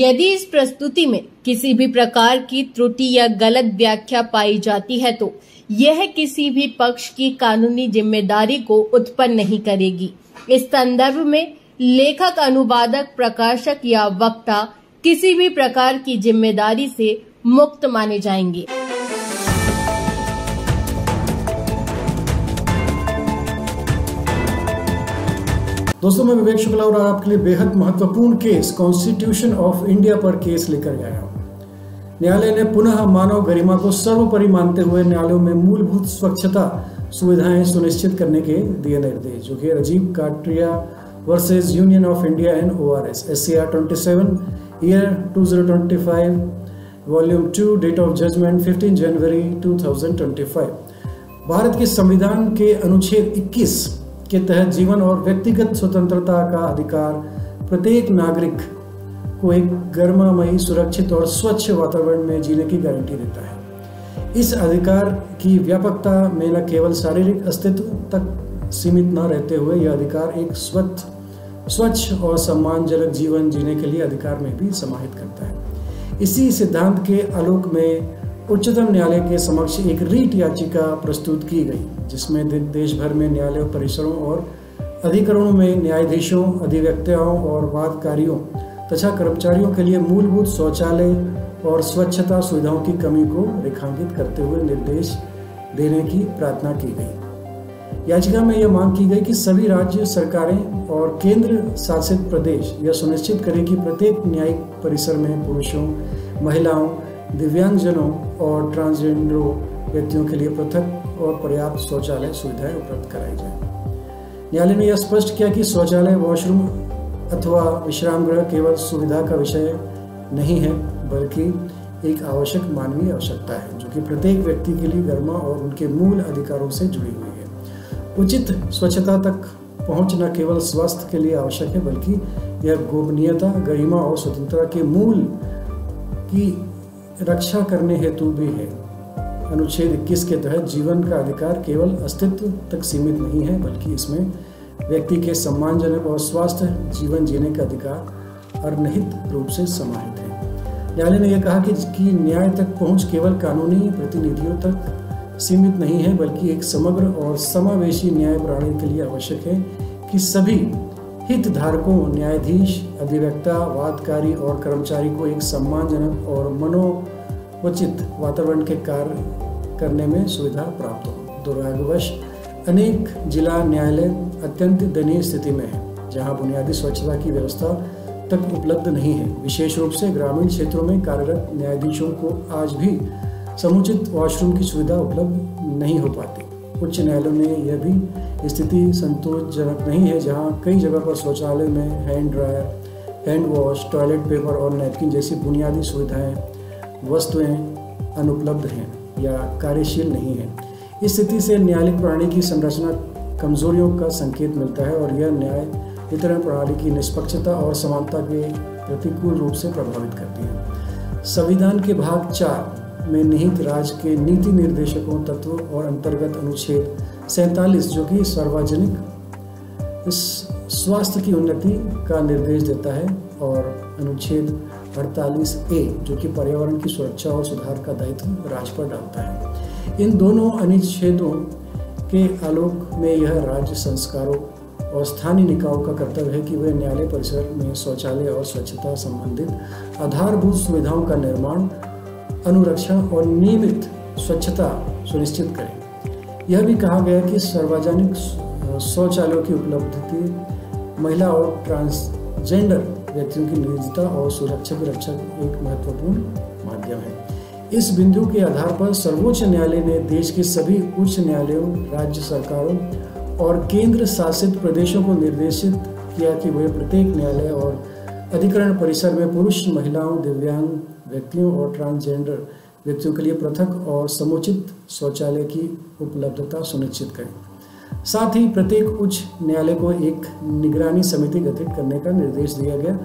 यदि इस प्रस्तुति में किसी भी प्रकार की त्रुटि या गलत व्याख्या पाई जाती है तो यह किसी भी पक्ष की कानूनी जिम्मेदारी को उत्पन्न नहीं करेगी। इस संदर्भ में लेखक, अनुवादक, प्रकाशक या वक्ता किसी भी प्रकार की जिम्मेदारी से मुक्त माने जाएंगे। दोस्तों, मैं विवेक शुक्ला और आपके लिए बेहद महत्वपूर्ण केस कॉन्स्टिट्यूशन ऑफ इंडिया पर केस लेकर आया हूं। न्यायालय ने पुनः मानव गरिमा को सर्वोपरि मानते हुए न्यायालयों में मूलभूत स्वच्छता सुविधाएं सुनिश्चित करने के दिए निर्देश, जो कि Rajiv Kataria versus Union of India and ORS SCR 27 year 2025 volume 2 date of judgment 15 January 2025। Bharat के संविधान के अनुच्छेद 21 के तहत जीवन और व्यक्तिगत स्वतंत्रता का अधिकार प्रत्येक नागरिक को एक गर्मामयी, सुरक्षित और स्वच्छ वातावरण में जीने की गारंटी देता है। इस अधिकार की व्यापकता में न केवल शारीरिक अस्तित्व तक सीमित न रहते हुए यह अधिकार एक स्वच्छ और सम्मानजनक जीवन जीने के लिए अधिकार में भी समाहित करता है। इसी सिद्धांत के आलोक में उच्चतम न्यायालय के समक्ष एक रीट याचिका प्रस्तुत की गई, जिसमें देश भर में न्यायालय परिसरों और अधिकरणों में न्यायाधीशों, अधिवक्ताओं और वादकारियों तथा कर्मचारियों के लिए मूलभूत शौचालय और स्वच्छता सुविधाओं की कमी को रेखांकित करते हुए निर्देश देने की प्रार्थना की गई। याचिका में यह मांग की गई कि सभी राज्य सरकारें और केंद्र शासित प्रदेश यह सुनिश्चित करें कि प्रत्येक न्यायिक परिसर में पुरुषों, महिलाओं, दिव्यांगजनों और ट्रांसजेंडरों व्यक्तियों के लिए पृथक और पर्याप्त शौचालय सुविधाएं उपलब्ध कराई जाए। न्यायालय ने यह स्पष्ट किया कि शौचालय, वॉशरूम अथवा विश्राम गृह केवल सुविधा का विषय नहीं है, बल्कि एक आवश्यक मानवीय आवश्यकता है, जो कि प्रत्येक व्यक्ति के लिए गरिमा और उनके मूल अधिकारों से जुड़ी हुई है। उचित स्वच्छता तक पहुंच न केवल स्वास्थ्य के लिए आवश्यक है, बल्कि यह गोपनीयता, गरिमा और स्वतंत्रता के मूल की रक्षा करने हेतु भी है। अनुच्छेद 21 के तहत जीवन का अधिकार केवल अस्तित्व तक सीमित नहीं है, बल्कि इसमें व्यक्ति के सम्मानजनक और स्वस्थ जीवन जीने का अधिकार अंतर्निहित रूप से समाहित है। न्यायालय ने यह कहा कि न्याय तक पहुंच केवल कानूनी प्रतिनिधियों तक सीमित नहीं है, बल्कि एक समग्र और समावेशी न्याय प्रणाली के लिए आवश्यक है कि सभी हितधारकों, न्यायाधीश, अधिवक्ता, वादकारी और कर्मचारी को एक सम्मानजनक और मनोचित वातावरण के कार्य करने में सुविधा प्राप्त हो। दुर्भाग्यवश अनेक जिला न्यायालय अत्यंत दयनीय स्थिति में है, जहां बुनियादी स्वच्छता की व्यवस्था तक उपलब्ध नहीं है। विशेष रूप से ग्रामीण क्षेत्रों में कार्यरत न्यायाधीशों को आज भी समुचित वॉशरूम की सुविधा उपलब्ध नहीं हो पाती। उच्च न्यायालयों में यह भी स्थिति संतोषजनक नहीं है, जहां कई जगह पर शौचालय में hand dryer, hand wash, toilet paper और नैपकिन जैसी बुनियादी सुविधाएं, वस्तुएं अनुपलब्ध हैं या कार्यशील नहीं है। इस स्थिति से न्यायालयिक प्रणाली की संरचना कमजोरियों का संकेत मिलता है और यह न्याय वितरण प्रणाली की निष्पक्षता और समानता के प्रतिकूल रूप से प्रभावित करती है। संविधान के भाग 4 में निहित राज्य के नीति निर्देशकों तत्वों और अंतर्गत अनुच्छेद 47, जो कि सार्वजनिक स्वास्थ्य की उन्नति का निर्देश देता है, और अनुच्छेद 48A, जो कि पर्यावरण की सुरक्षा और सुधार का दायित्व राज्य पर डालता है। इन दोनों अनुच्छेदों के आलोक में यह राज्य संस्कारों और स्थानीय निकायों का कर्तव्य है कि वे न्यायालय परिसर में शौचालय और स्वच्छता संबंधित आधारभूत सुविधाओं का निर्माण, अनुरक्षण और नियमित स्वच्छता सुनिश्चित करें। यह भी कहा गया कि सार्वजनिक शौचालयों की उपलब्धि महिला और ट्रांसजेंडर व्यक्तियों की निजता और सुरक्षा की रक्षा एक महत्वपूर्ण माध्यम है। इस बिंदु के आधार पर सर्वोच्च न्यायालय ने देश के सभी उच्च न्यायालयों, राज्य सरकारों और केंद्र शासित प्रदेशों को निर्देशित किया कि वे प्रत्येक न्यायालय और अधिकरण परिसर में पुरुष, महिलाओं, दिव्यांग व्यक्तियों और ट्रांसजेंडर व्यक्तियों के लिए पृथक और समुचित शौचालय की उपलब्धता सुनिश्चित करें। साथ ही प्रत्येक उच्च न्यायालय को एक निगरानी समिति गठित करने का निर्देश दिया गया,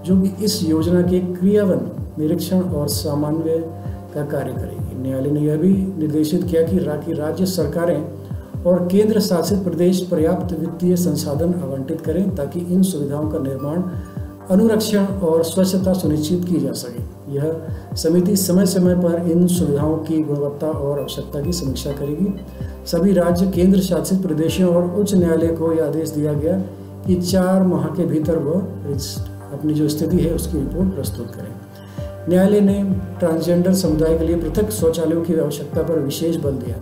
जो कि इस योजना के क्रियान्वयन, निरीक्षण और समन्वय का कार्य करेगी। न्यायालय ने यह भी निर्देशित किया कि राज्य सरकारें और केंद्र शासित प्रदेश पर्याप्त वित्तीय संसाधन आवंटित करें ताकि इन सुविधाओं का निर्माण, अनुरक्षण और स्वच्छता सुनिश्चित की जा सके। यह समिति समय समय पर इन सुविधाओं की गुणवत्ता और आवश्यकता की समीक्षा करेगी। सभी राज्य, केंद्र शासित प्रदेशों और उच्च न्यायालय को यह आदेश दिया गया कि 4 माह के भीतर वह अपनी जो स्थिति है उसकी रिपोर्ट प्रस्तुत करें। न्यायालय ने ट्रांसजेंडर समुदाय के लिए पृथक शौचालयों की आवश्यकता पर विशेष बल दिया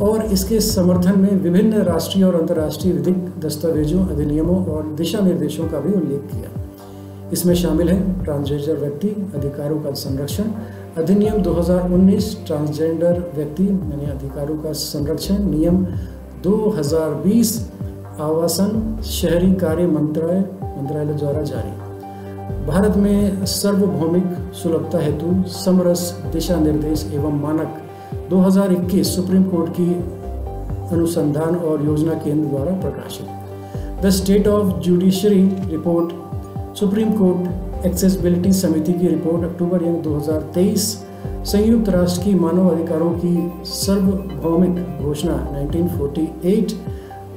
और इसके समर्थन में विभिन्न राष्ट्रीय और अंतर्राष्ट्रीय विधिक दस्तावेजों, अधिनियमों और दिशा निर्देशों का भी उल्लेख किया। इसमें शामिल है ट्रांसजेंडर व्यक्ति अधिकारों का संरक्षण अधिनियम 2019, ट्रांसजेंडर व्यक्ति यानी अधिकारों का संरक्षण नियम 2020, आवासन शहरी कार्य मंत्रालय द्वारा जारी। भारत में सार्वभौमिक सुलभता हेतु समरस दिशा निर्देश एवं मानक 2021 सुप्रीम कोर्ट की अनुसंधान और योजना केंद्र द्वारा प्रकाशित। The state of judiciary report, supreme court accessibility समिति की रिपोर्ट अक्टूबर 2023, संयुक्त राष्ट्र की मानव अधिकारों की सार्वभौमिक घोषणा 1948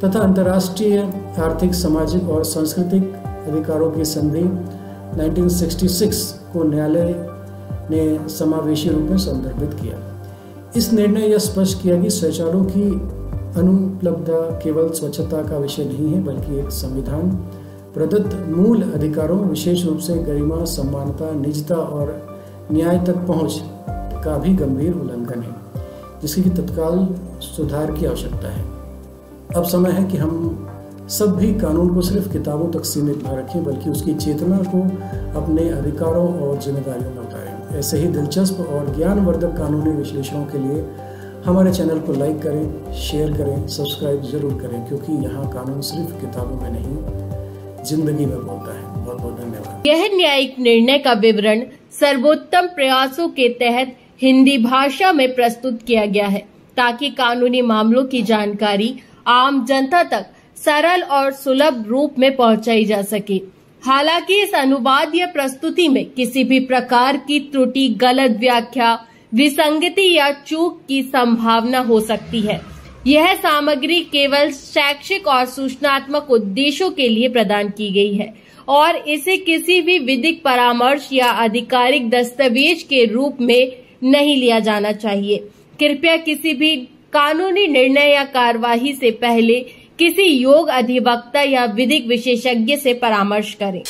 तथा अंतर्राष्ट्रीय आर्थिक, सामाजिक और सांस्कृतिक अधिकारों की संधि 1966 को न्यायालय ने समावेशी रूप में संदर्भित किया। इस निर्णय यह स्पष्ट किया कि शौचालयों की अनुपलब्धता केवल स्वच्छता का विषय नहीं है, बल्कि एक संविधान प्रदत्त मूल अधिकारों, विशेष रूप से गरिमा, समानता, निजता और न्याय तक पहुंच का भी गंभीर उल्लंघन है, जिसकी तत्काल सुधार की आवश्यकता है। अब समय है कि हम सब भी कानून को सिर्फ किताबों तक सीमित न रखें, बल्कि उसकी चेतना को अपने अधिकारों और जिम्मेदारियों में उतारें। ऐसे ही दिलचस्प और ज्ञानवर्धक कानूनी विश्लेषणों के लिए हमारे चैनल को लाइक करें, शेयर करें, सब्सक्राइब जरूर करें, क्योंकि यहाँ कानून सिर्फ किताबों में नहीं, जिंदगी में बोलता है। बहुत बहुत धन्यवाद। यह न्यायिक निर्णय का विवरण सर्वोत्तम प्रयासों के तहत हिंदी भाषा में प्रस्तुत किया गया है, ताकि कानूनी मामलों की जानकारी आम जनता तक सरल और सुलभ रूप में पहुंचाई जा सके। हालांकि इस अनुवाद या प्रस्तुति में किसी भी प्रकार की त्रुटि, गलत व्याख्या, विसंगति या चूक की संभावना हो सकती है। यह सामग्री केवल शैक्षिक और सूचनात्मक उद्देश्यों के लिए प्रदान की गई है और इसे किसी भी विधिक परामर्श या आधिकारिक दस्तावेज के रूप में नहीं लिया जाना चाहिए। कृपया किसी भी कानूनी निर्णय या कार्यवाही से पहले किसी योग्य अधिवक्ता या विधिक विशेषज्ञ से परामर्श करें।